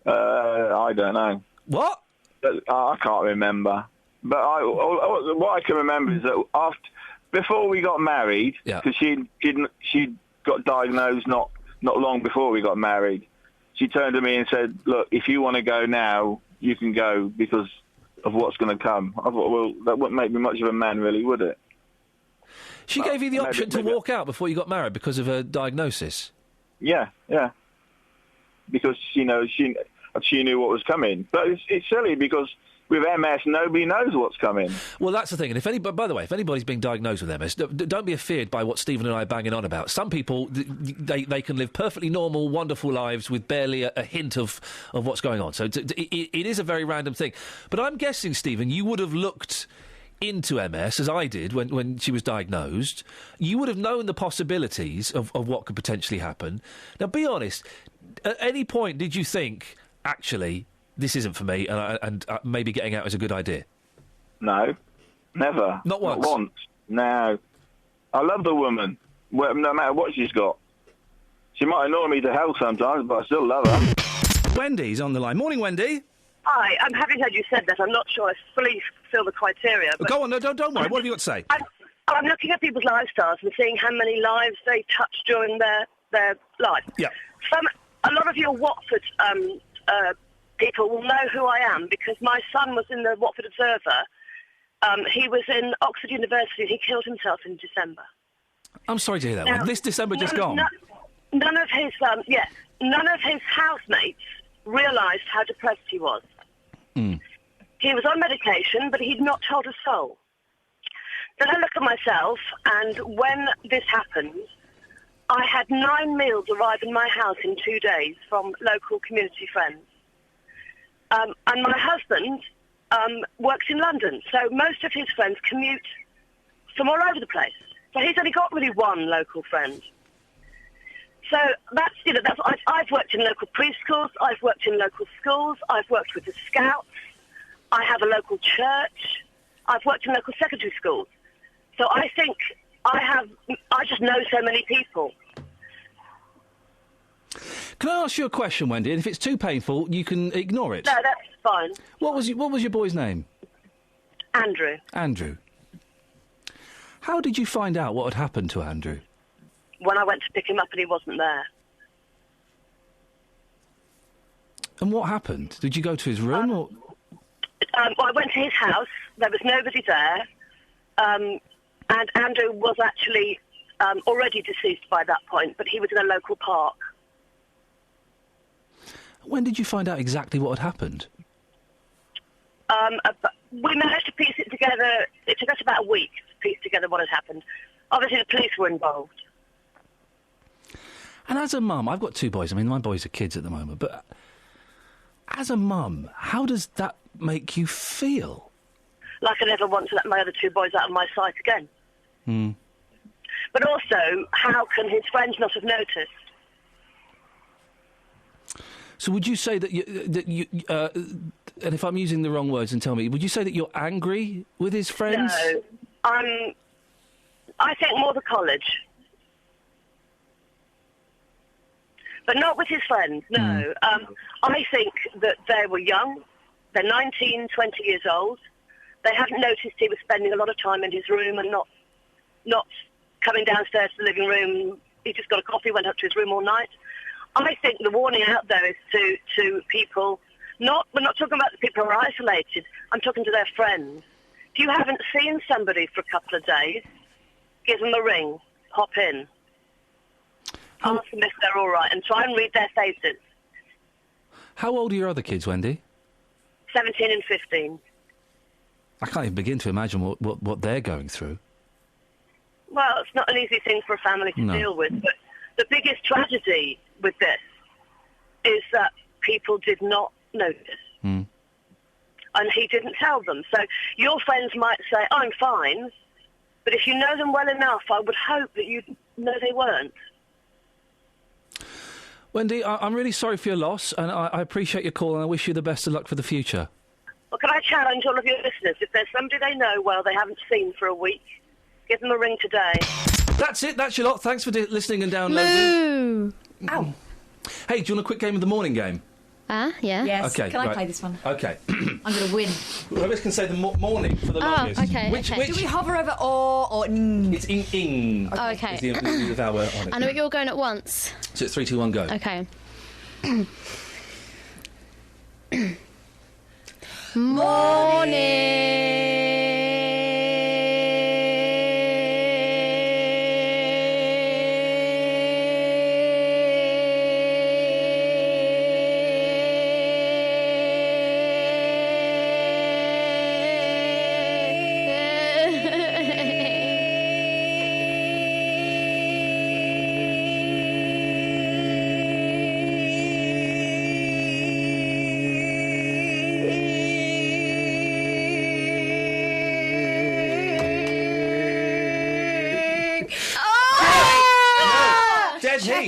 I don't know.
What?
I can't remember. But what I can remember is that before we got married, because she got diagnosed not long before we got married, she turned to me and said, "Look, if you want to go now, you can go because of what's going to come." I thought, well, that wouldn't make me much of a man, really, would it?
She gave you the option to walk out before you got married because of her diagnosis?
Yeah. Because, she knew what was coming. But it's silly because with MS, nobody knows what's coming.
Well, that's the thing. And by the way, if anybody's being diagnosed with MS, don't be afeared by what Stephen and I are banging on about. Some people, they can live perfectly normal, wonderful lives with barely a hint of what's going on. So it is a very random thing. But I'm guessing, Stephen, you would have looked into MS, as I did when she was diagnosed. You would have known the possibilities of what could potentially happen. Now, be honest, at any point did you think, actually, this isn't for me, and maybe getting out is a good idea?
No, never.
Not once?
Not once. No. I love the woman, no matter what she's got. She might annoy me to hell sometimes, but I still love her.
Wendy's on the line. Morning, Wendy.
Hi, having heard you said that, I'm not sure I fully fulfil the criteria. But
Go on, no, don't worry. What have you got to say?
I'm looking at people's lifestyles and seeing how many lives they touch during their life.
Yeah.
A lot of your Watford people will know who I am because my son was in the Watford Observer. He was in Oxford University and he killed himself in December.
I'm sorry to hear that.
Now,
This December just gone.
None of his housemates realised how depressed he was.
Mm.
He was on medication, but he'd not told a soul. Then I look at myself, and when this happened, I had 9 meals arrive in my house in 2 days from local community friends. And my husband works in London, so most of his friends commute from all over the place. So he's only got really one local friend. So I've worked in local preschools, I've worked in local schools, I've worked with the Scouts, I have a local church, I've worked in local secondary schools. So I think I just know so many people.
Can I ask you a question, Wendy? And if it's too painful, you can ignore it.
No, that's fine.
What was your boy's name?
Andrew.
Andrew. How did you find out what had happened to Andrew?
When I went to pick him up and he wasn't there.
And what happened? Did you go to his room or...?
Well, I went to his house. There was nobody there. And Andrew was actually already deceased by that point, but he was in a local park.
When did you find out exactly what had happened?
We managed to piece it together. It took us about a week to piece together what had happened. Obviously, the police were involved.
And as a mum, I've got 2 boys. I mean, my boys are kids at the moment, but as a mum, how does that make you feel?
Like I never want to let my other 2 boys out of my sight again.
Hmm.
But also, how can his friends not have noticed?
So would you say that you and if I'm using the wrong words, and tell me, would you say that you're angry with his friends?
No. I think more the college. But not with his friends, no. I think that they were young. They're 19, 20 years old. They haven't noticed he was spending a lot of time in his room and not coming downstairs to the living room. He just got a coffee, went up to his room all night. I think the warning out there is to people, we're not talking about the people who are isolated, I'm talking to their friends. If you haven't seen somebody for a couple of days, give them a ring, pop in. Ask them if they're all right and try and read their faces.
How old are your other kids, Wendy?
17 and 15.
I can't even begin to imagine what they're going through.
Well, it's not an easy thing for a family to deal with, but the biggest tragedy with this is that people did not notice.
Mm.
And he didn't tell them. So your friends might say, I'm fine, but if you know them well enough, I would hope that you'd know they weren't.
Wendy, I'm really sorry for your loss, and I appreciate your call, and I wish you the best of luck for the future.
Well, can I challenge all of your listeners, if there's somebody they know well they haven't seen for a week, give them a ring today.
That's it, that's your lot. Thanks for listening and downloading.
Ow.
Hey, do you want a quick game of the morning game?
Yeah.
Yes.
Okay,
Can I
right.
play this one?
Okay.
I'm going to win.
Whoever can say the morning for the longest.
Okay.
Which?
Do we hover over or ing?
It's ing.
Okay.
Is the vowel on it.
I know you're going at once.
So it's 3, 2, 1, go.
Okay.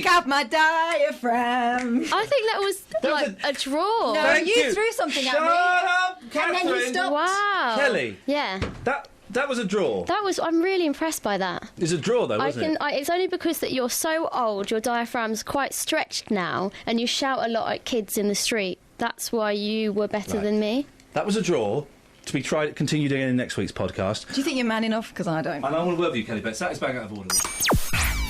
Check out my diaphragm.
I think that was a draw.
No, you threw something at me.
up,
and then you stopped.
Wow.
Kelly.
Yeah.
That was a draw.
I'm really impressed by that.
It's a draw, though, wasn't it?
It's only because that you're so old, your diaphragm's quite stretched now, and you shout a lot at kids in the street. That's why you were better than me.
That was a draw. To be continued again in next week's podcast.
Do you think you're man enough? Because I don't.
And I want to work with you, Kelly, but that is bang out of order.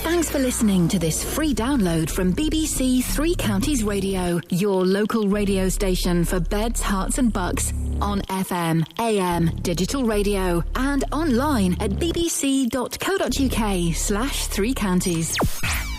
Thanks for listening to this free download from BBC Three Counties Radio, your local radio station for beds, hearts and bucks, on FM, AM, digital radio, and online at bbc.co.uk/3counties.